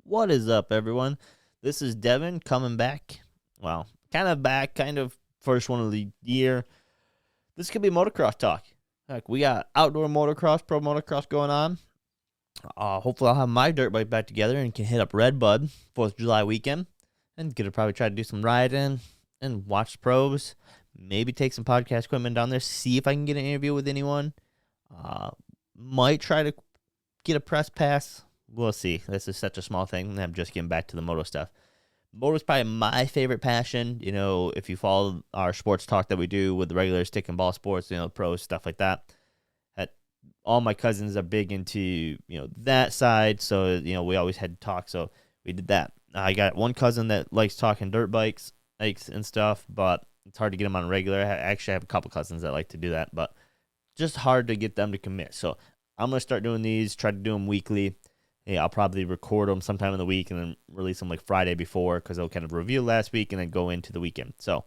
What is up, everyone? This is Devin coming back. Well, kind of back, kind of first one of the year. This could be motocross talk. Heck, we got outdoor motocross, pro motocross going on. Hopefully, I'll have my dirt bike back together and can hit up Redbud 4th of July weekend and get to probably try to do some riding and watch the pros. Maybe take some podcast equipment down there, see if I can get an interview with anyone. Might try to get a press pass. We'll see. This is such a small thing. I'm just getting back to the moto stuff. Moto's probably my favorite passion. You know, if you follow our sports talk that we do with the regular stick and ball sports, pros, stuff like that. All my cousins are big into, that side. So, we always had to talk. So we did that. I got one cousin that likes talking dirt bikes and stuff, but it's hard to get them on regular. I actually have a couple cousins that like to do that, but just hard to get them to commit. So I'm going to start doing these, try to do them weekly. Yeah, I'll probably record them sometime in the week and then release them like Friday before because they'll kind of review last week and then go into the weekend. So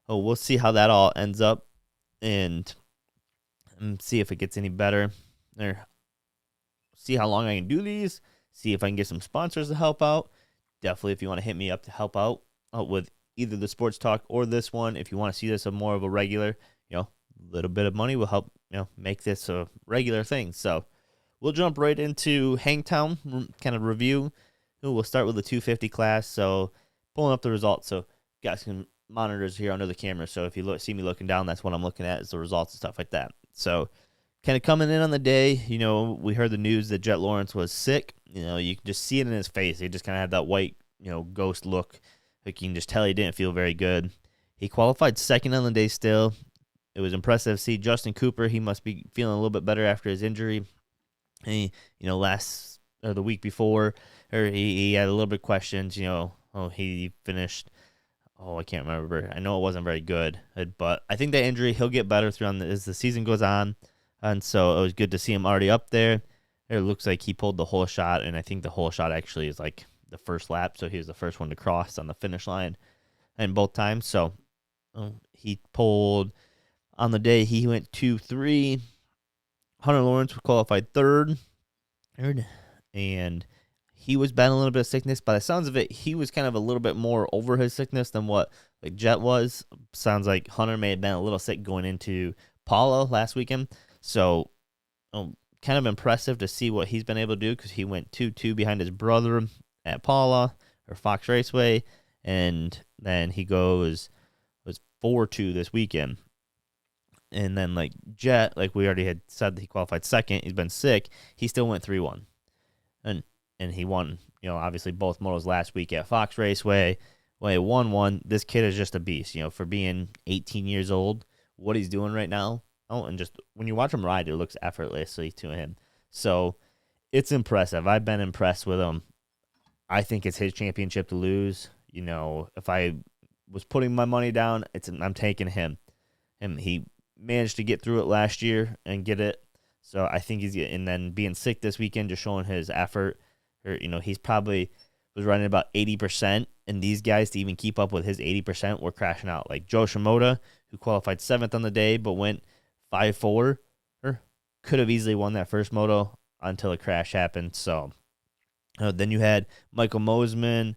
we'll see how that all ends up and see if it gets any better. Or see how long I can do these. See if I can get some sponsors to help out. Definitely, if you want to hit me up to help out with either the sports talk or this one, if you want to see this as more of a regular, a little bit of money will help, make this a regular thing. So we'll jump right into Hangtown kind of review. We'll start with the 250 class. So pulling up the results. So you guys can monitors here under the camera. So if you see me looking down, that's what I'm looking at is the results and stuff like that. So kind of coming in on the day, we heard the news that Jet Lawrence was sick. You can just see it in his face. He just kind of had that white, ghost look. Like you can just tell he didn't feel very good. He qualified second on the day still. It was impressive to see Justin Cooper. He must be feeling a little bit better after his injury. He, the week before, or he had a little bit of questions, he finished, I can't remember. I know it wasn't very good, but I think that injury, he'll get better as the season goes on. And so it was good to see him already up there. It looks like he pulled the whole shot, and I think the whole shot actually is like the first lap, so he was the first one to cross on the finish line and both times. So he pulled on the day, he went 2-3. Hunter Lawrence qualified third, and he was battling a little bit of sickness. By the sounds of it, he was kind of a little bit more over his sickness than what like Jet was. Sounds like Hunter may have been a little sick going into Paula last weekend. So kind of impressive to see what he's been able to do because he went 2-2 behind his brother at Paula or Fox Raceway, and then he was 4-2 this weekend. And then like Jet, like we already had said, he qualified second. He's been sick. He still went 3-1, and he won. Obviously both motos last week at Fox Raceway. Well, he won one. This kid is just a beast. For being 18 years old, what he's doing right now. Oh, and just when you watch him ride, it looks effortlessly to him. So it's impressive. I've been impressed with him. I think it's his championship to lose. If I was putting my money down, I'm taking him. And he managed to get through it last year and get it. So I think and then being sick this weekend, just showing his effort. Or, he's probably was running about 80%. And these guys, to even keep up with his 80%, were crashing out. Like Joe Shimoda, who qualified 7th on the day, but went 5-4, or could have easily won that first moto until a crash happened. So then you had Michael Mosman,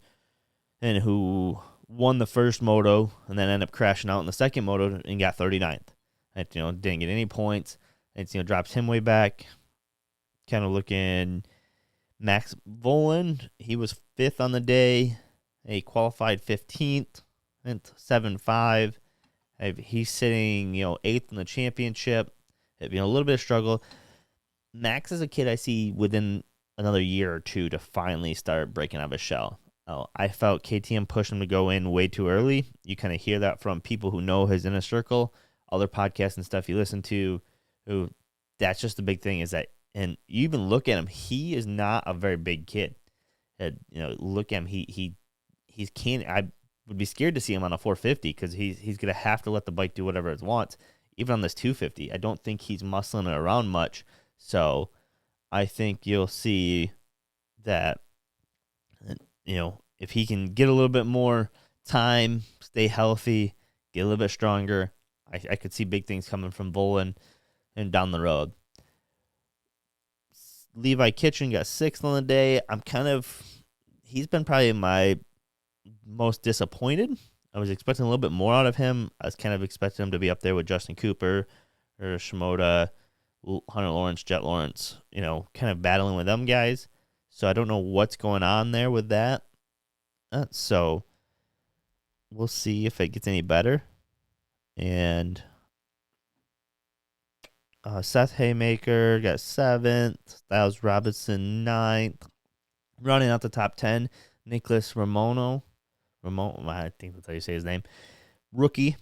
and who won the first moto and then ended up crashing out in the second moto and got 39th. And, didn't get any points. It's, drops him way back. Kind of looking Max Volan, he was 5th on the day. He qualified 15th and 7-5. He's sitting, 8th in the championship. A little bit of struggle. Max is a kid I see within another year or two to finally start breaking out of his shell. I felt KTM pushed him to go in way too early. You kind of hear that from people who know his inner circle, other podcasts and stuff you listen to. Who, that's just the big thing is that, and you even look at him, he is not a very big kid. Look at him, he's can't. I would be scared to see him on a 450 because he's going to have to let the bike do whatever it wants. Even on this 250, I don't think he's muscling it around much. So I think you'll see that, if he can get a little bit more time, stay healthy, get a little bit stronger, I could see big things coming from Volan and down the road. Levi Kitchen got 6th on the day. I'm kind of he's been probably my most disappointed. I was expecting a little bit more out of him. I was kind of expecting him to be up there with Justin Cooper or Shimoda, Hunter Lawrence, Jet Lawrence, kind of battling with them guys. So I don't know what's going on there with that. So we'll see if it gets any better. And Seth Haymaker got 7th. Styles Robinson 9th. Running out the top 10, Nicholas Ramon, I think that's how you say his name. Rookie.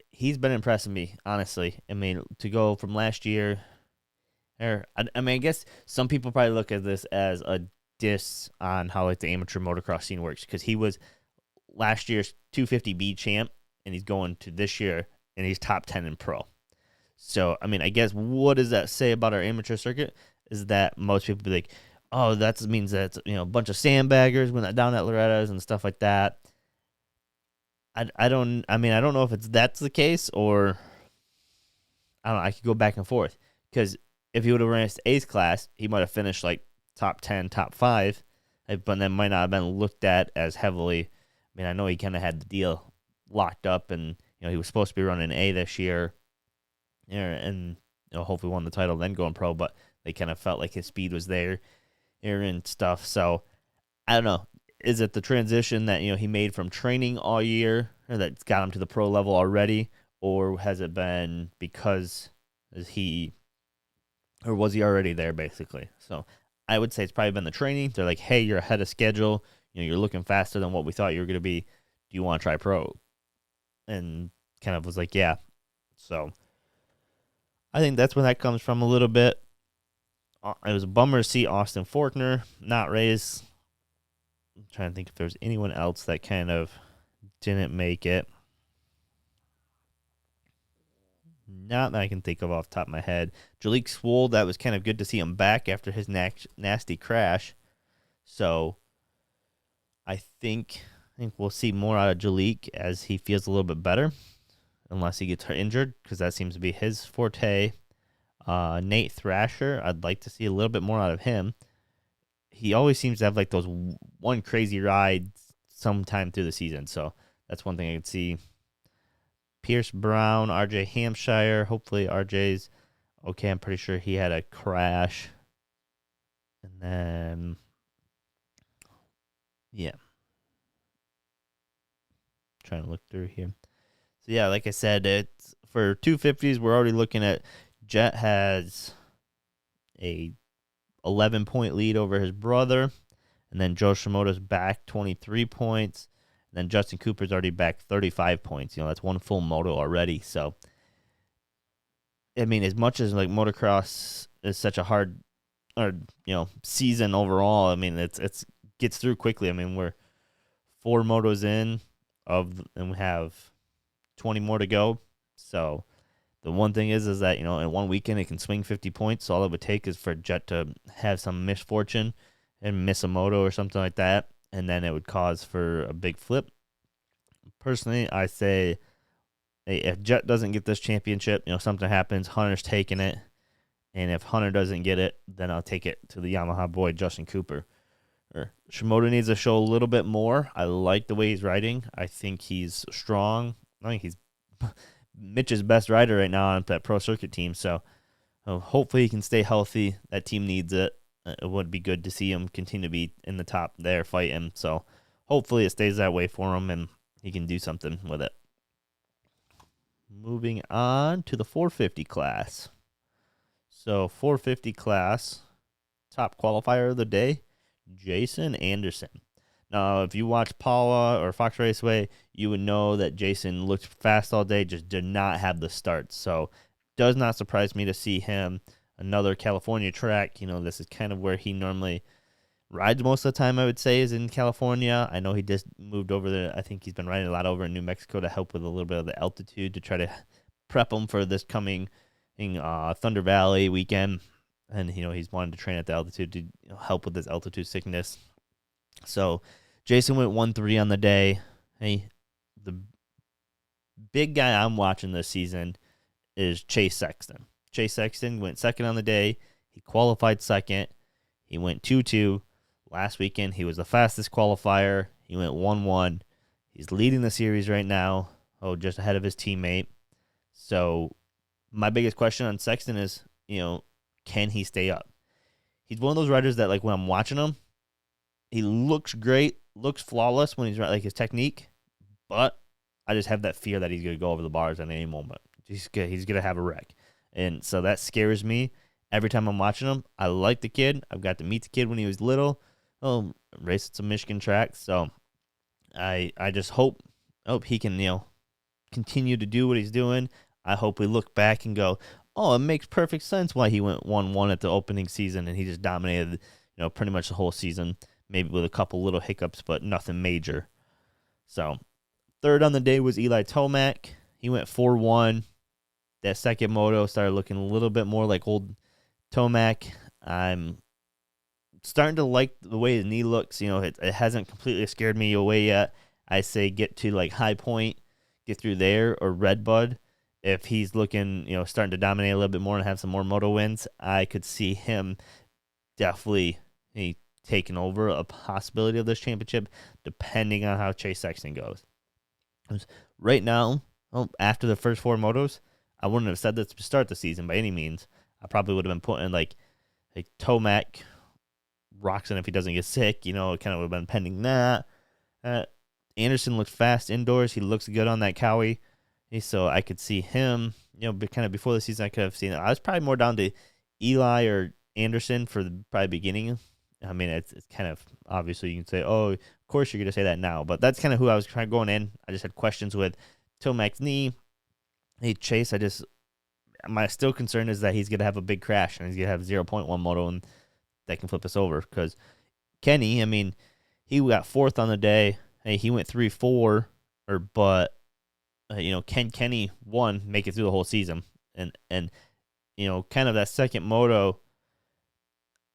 He's been impressing me, honestly. I mean, to go from last year, I guess some people probably look at this as a diss on how the amateur motocross scene works, because he was last year's 250B champ, and he's going to this year, and he's top 10 in pro. So, I guess what does that say about our amateur circuit is that most people be like, oh, that means that a bunch of sandbaggers went down at Loretta's and stuff like that. I don't know if that's the case, or I don't know. I could go back and forth, because if he would have raced Ace class, he might have finished like top 10, top 5, but that might not have been looked at as heavily. I know he kind of had the deal locked up, and he was supposed to be running A this year, and hopefully won the title, then going pro. But they kind of felt like his speed was there and stuff. So I don't know. Is it the transition that he made from training all year that's got him to the pro level already, or has it been because was he already there basically? So I would say it's probably been the training. They're like, hey, you're ahead of schedule. You're looking faster than what we thought you were going to be. Do you want to try pro? And kind of was like, yeah. So I think that's where that comes from a little bit. It was a bummer to see Austin Faulkner not race. I'm trying to think if there's anyone else that kind of didn't make it. Not that I can think of off the top of my head. Jalik Swold, that was kind of good to see him back after his nasty crash. So I think we'll see more out of Jalik as he feels a little bit better, unless he gets injured, because that seems to be his forte. Nate Thrasher, I'd like to see a little bit more out of him. He always seems to have like those one crazy ride sometime through the season, so that's one thing I could see. Pierce Brown, RJ Hampshire, hopefully RJ's okay. I'm pretty sure he had a crash. And then, yeah. Trying to look through here. So, yeah, like I said, it's for 250s, we're already looking at Jet has a 11-point lead over his brother. And then Joe Shimoda's back 23 points. And then Justin Cooper's already back 35 points. That's one full moto already. So, as much as like motocross is such a hard season overall, it's gets through quickly. We're 4 motos in and we have 20 more to go. So the one thing is that, in one weekend it can swing 50 points. So all it would take is for Jet to have some misfortune and miss a moto or something like that, and then it would cause for a big flip. Personally, I say, hey, if Jet doesn't get this championship, something happens, Hunter's taking it, and if Hunter doesn't get it, then I'll take it to the Yamaha boy, Justin Cooper. Shimoda needs to show a little bit more. I like the way he's riding. I think he's strong. I think he's Mitch's best rider right now on that pro circuit team. So hopefully he can stay healthy. That team needs it. It would be good to see him continue to be in the top there fighting. So hopefully it stays that way for him and he can do something with it. Moving on to the 450 class. So 450 class, top qualifier of the day, Jason Anderson. Now, if you watch Paula or Fox Raceway, you would know that Jason looked fast all day, just did not have the start. So does not surprise me to see him. Another California track. This is kind of where he normally rides most of the time, I would say, is in California. I know he just moved over there. I think he's been riding a lot over in New Mexico to help with a little bit of the altitude to try to prep him for this coming Thunder Valley weekend. And, he's wanted to train at the altitude to help with this altitude sickness. So Jason went 1-3 on the day. Hey, the big guy I'm watching this season is Chase Sexton. Chase Sexton went second on the day. He qualified second. He went 2-2. last weekend. He was the fastest qualifier. He went 1-1. He's leading the series right now. Just ahead of his teammate. So my biggest question on Sexton is, can he stay up? He's one of those riders that, like, when I'm watching him, he looks great, looks flawless when he's like his technique, but I just have that fear that he's going to go over the bars at any moment. He's going to have a wreck. And so that scares me every time I'm watching him. I like the kid. I've got to meet the kid when he was little. Raced some Michigan tracks. So I just hope he can, continue to do what he's doing. I hope we look back and go, it makes perfect sense why he went 1-1 at the opening season and he just dominated, pretty much the whole season, maybe with a couple little hiccups, but nothing major. So third on the day was Eli Tomac. He went 4-1. That second moto started looking a little bit more like old Tomac. I'm starting to like the way his knee looks. It hasn't completely scared me away yet. I say get to like High Point, get through there, or Redbud. If he's looking, starting to dominate a little bit more and have some more moto wins, I could see him definitely taking over a possibility of this championship, depending on how Chase Sexton goes. Right now, after the first 4 motos, I wouldn't have said this to start the season by any means. I probably would have been putting like Tomac, Roxon if he doesn't get sick. It kind of would have been pending that. Anderson looks fast indoors. He looks good on that Cowie. So I could see him, kind of before the season, I could have seen it. I was probably more down to Eli or Anderson for the probably beginning. I mean, it's kind of, obviously you can say, of course you're going to say that now. But that's kind of who I was trying going in. I just had questions with Tomac's knee. Hey, Chase, my still concern is that he's going to have a big crash and he's going to have 0.1 moto and that can flip us over. Because Kenny, he got 4th on the day. Hey, he went 3-4, but can Kenny make it through the whole season? And kind of that second moto,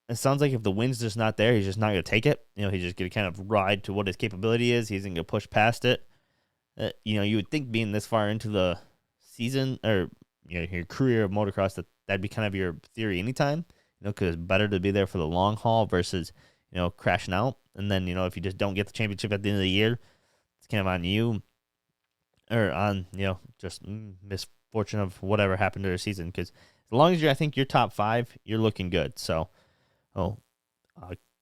it sounds like if the wind's just not there, he's just not going to take it. He's just going to kind of ride to what his capability is. He's going to push past it. You would think being this far into the season or your career of motocross that'd be kind of your theory anytime. Because it's better to be there for the long haul versus crashing out. And then if you just don't get the championship at the end of the year, it's kind of on you. Or on, just misfortune of whatever happened to the season. Because as long as I think you're top 5, you're looking good. So,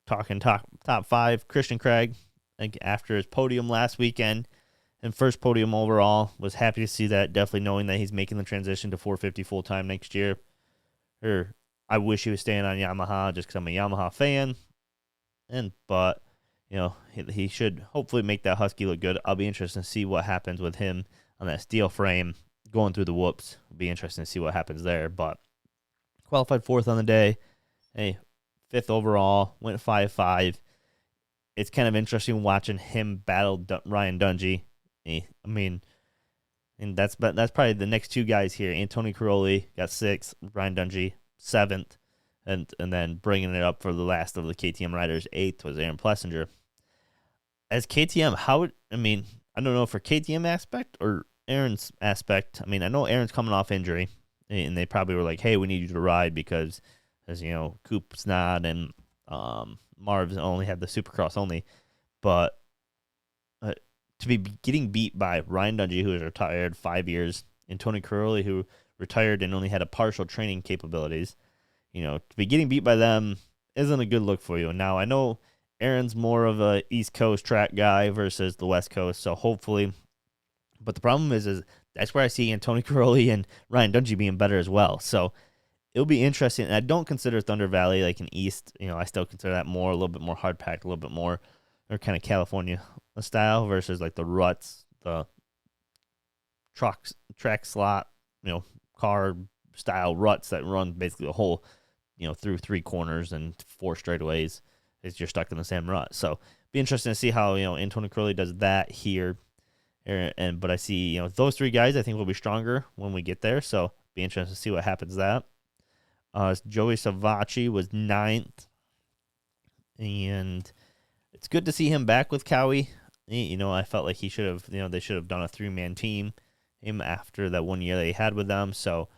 talking top 5, Christian Craig, I think after his podium last weekend and first podium overall, was happy to see that. Definitely knowing that he's making the transition to 450 full time next year. Or I wish he was staying on Yamaha just because I'm a Yamaha fan. But he should hopefully make that Husky look good. I'll be interested to see what happens with him on that steel frame going through the whoops. It'll be interesting to see what happens there. But qualified 4th on the day. Hey, 5th overall. Went 5-5. It's kind of interesting watching him battle Ryan Dungey. And that's probably the next 2 guys here. Antonio Caroli got 6th. Ryan Dungey 7th. And then bringing it up for the last of the KTM riders, 8th was Aaron Plessinger. As KTM, I don't know for KTM aspect or Aaron's aspect. I know Aaron's coming off injury, and they probably were like, hey, we need you to ride because, as Coop's not, and Marv's only had the Supercross only. But to be getting beat by Ryan Dungey, who was retired 5 years, and Tony Caroli, who retired and only had a partial training capabilities, to be getting beat by them isn't a good look for you. Now, I know Aaron's more of a East Coast track guy versus the West Coast, so hopefully. But the problem is that's where I see Antonio Caroli and Ryan Dungey being better as well. So it'll be interesting. And I don't consider Thunder Valley like an East. I still consider that a little bit more hard packed, a little bit more or kind of California style versus like the ruts, the track slot, car style ruts that run basically the whole, through 3 corners and 4 straightaways. You're stuck in the same rut. So be interesting to see how, Antonio Crowley does that here. But I see, those 3 guys I think will be stronger when we get there. So be interesting to see what happens that. Joey Savacci was 9th. And it's good to see him back with Cowie. I felt like he should have, they should have done a 3-man team after that 1 year they had with them. So,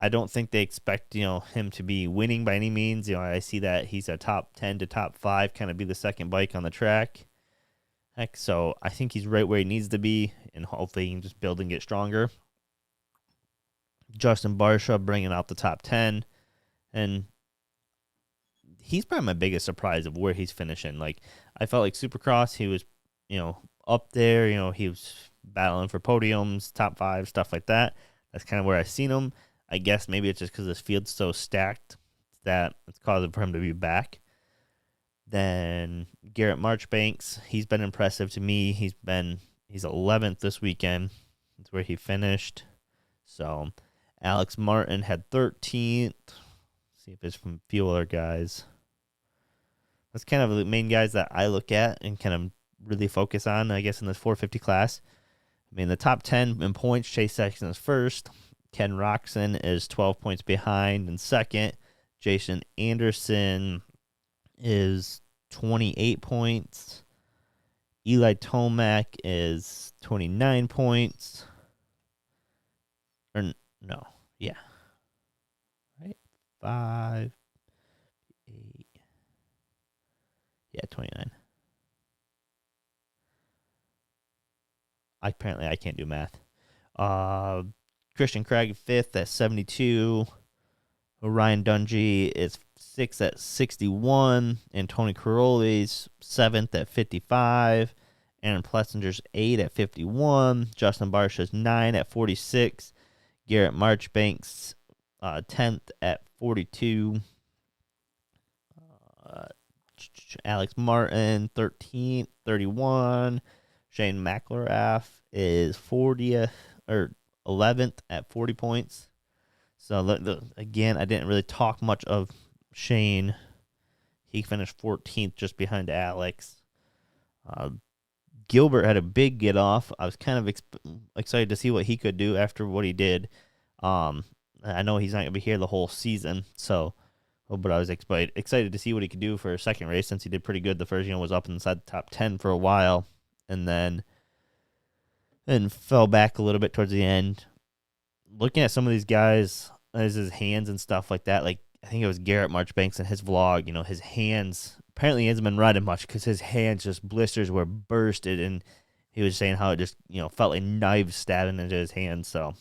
I don't think they expect, him to be winning by any means. I see that he's a top 10 to top 5, kind of be the second bike on the track. Heck, so I think he's right where he needs to be, and hopefully he can just build and get stronger. Justin Barsha bringing out the top 10, and he's probably my biggest surprise of where he's finishing. Like, I felt like Supercross, he was, up there. He was battling for podiums, top 5, stuff like that. That's kind of where I've seen him. I guess maybe it's just because this field's so stacked that it's causing for him to be back. Then Garrett Marchbanks, he's been impressive to me. He's 11th this weekend. That's where he finished. So Alex Martin had 13th. See if it's from a few other guys. That's kind of the main guys that I look at and kind of really focus on, I guess, in this 450 class. I mean, the top 10 in points, Chase Sexton is first. Ken Roxon is 12 points behind in second. Jason Anderson is 28 points. Eli Tomac is 29 points. Or no, yeah. Right? 5, 8. Yeah, 29. Apparently I can't do math. Christian Craig 5th at 72. Ryan Dungey is 6th at 61. And Tony Caroli's 7th at 55. Aaron Plessinger's 8 at 51. Justin Barsha's 9 at 46. Garrett Marchbanks 10th at 42. Alex Martin 13th, 31. Shane McElrath is 40th or 11th at 40 points. So, again, I didn't really talk much of Shane. He finished 14th just behind Alex. Gilbert had a big get off. I was kind of excited to see what he could do after what he did. I know he's not going to be here the whole season, but I was excited to see what he could do for a second race since he did pretty good. The first, was up inside the top 10 for a while, and then fell back a little bit towards the end. Looking at some of these guys, his hands and stuff like that, like I think it was Garrett Marchbanks in his vlog, his hands, apparently he hasn't been riding much because his hands, just blisters were bursted, and he was saying how it just, felt like knives stabbing into his hands. So,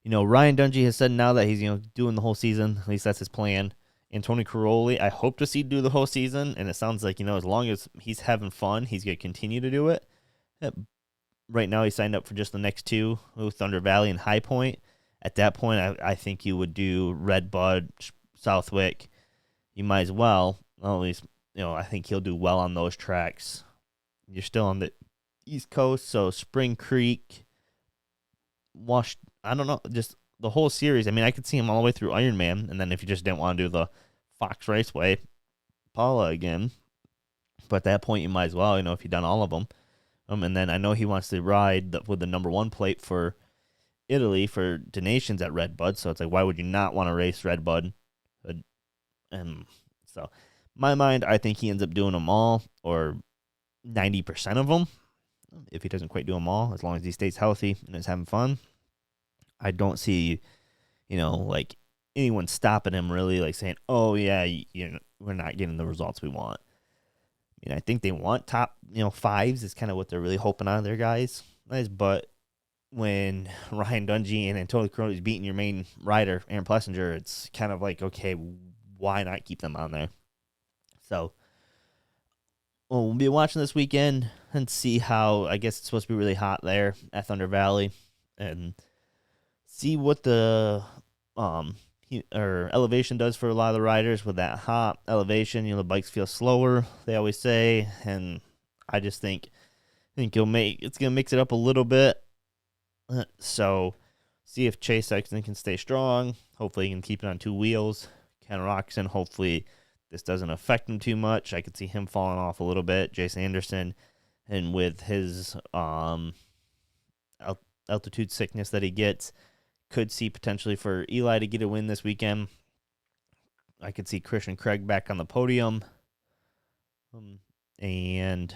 Ryan Dungey has said now that he's, doing the whole season. At least that's his plan. And Tony Caroli, I hope to see do the whole season. And it sounds like, as long as he's having fun, he's going to continue to do it. Right now, he signed up for just the next two, Thunder Valley and High Point. At that point, I think you would do Red Bud, Southwick. You might as well. Well, at least, I think he'll do well on those tracks. You're still on the East Coast, so Spring Creek, I don't know, just the whole series. I mean, I could see him all the way through Ironman, and then if you just didn't want to do the Fox Raceway, Paula again. But at that point, you might as well, if you've done all of them. And then I know he wants to ride with the number 1 plate for Italy for donations at Red Bud. So it's like, why would you not want to race Red Bud? And so, my mind, I think he ends up doing them all, or 90% of them. If he doesn't quite do them all, as long as he stays healthy and is having fun. I don't see, like anyone stopping him really, like saying, oh, yeah, we're not getting the results we want. I think they want top, 5s is kind of what they're really hoping on their guys. But when Ryan Dungey and Antonio Corona is beating your main rider, Aaron Plessinger, it's kind of like, okay, why not keep them on there? So, we'll be watching this weekend and see how, I guess it's supposed to be really hot there at Thunder Valley, and see what the elevation does for a lot of the riders. With that hot elevation, the bikes feel slower, they always say, and I just think it's gonna mix it up a little bit. So see if Chase Sexton can stay strong. Hopefully he can keep it on 2 wheels. Ken Roxon, hopefully this doesn't affect him too much. I could see him falling off a little bit. Jason Anderson, and with his altitude sickness that he gets, could see potentially for Eli to get a win this weekend. I could see Christian Craig back on the podium. And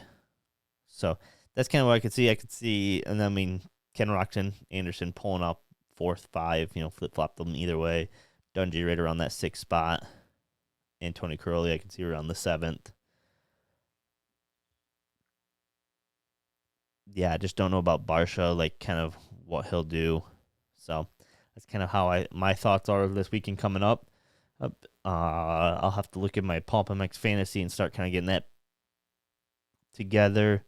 so that's kind of what I could see. And I mean, Ken Roxon, Anderson pulling up 4th, 5, flip flop them either way. Dungy right around that 6th spot. And Tony Curley, I can see around the 7th. Yeah, I just don't know about Barsha, like kind of what he'll do. So that's kind of how my thoughts are this weekend coming up. I'll have to look at my Pulp MX fantasy and start kind of getting that together.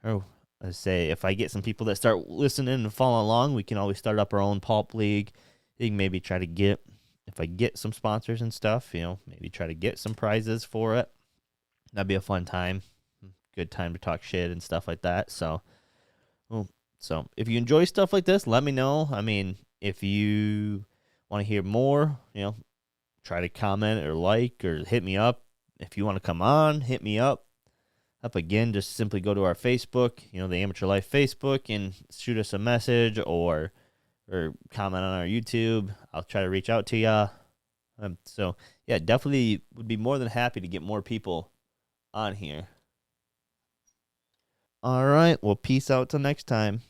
Oh, I say if I get some people that start listening and following along, we can always start up our own Pulp League. You can maybe try to get, if I get some sponsors and stuff, maybe try to get some prizes for it. That'd be a fun time. Good time to talk shit and stuff like that. So if you enjoy stuff like this, let me know. I mean, if you want to hear more, try to comment or like or hit me up. If you want to come on, hit me up. Again, just simply go to our Facebook, the Amateur Life Facebook, and shoot us a message or comment on our YouTube. I'll try to reach out to you. So, yeah, definitely would be more than happy to get more people on here. All right. Well, peace out till next time.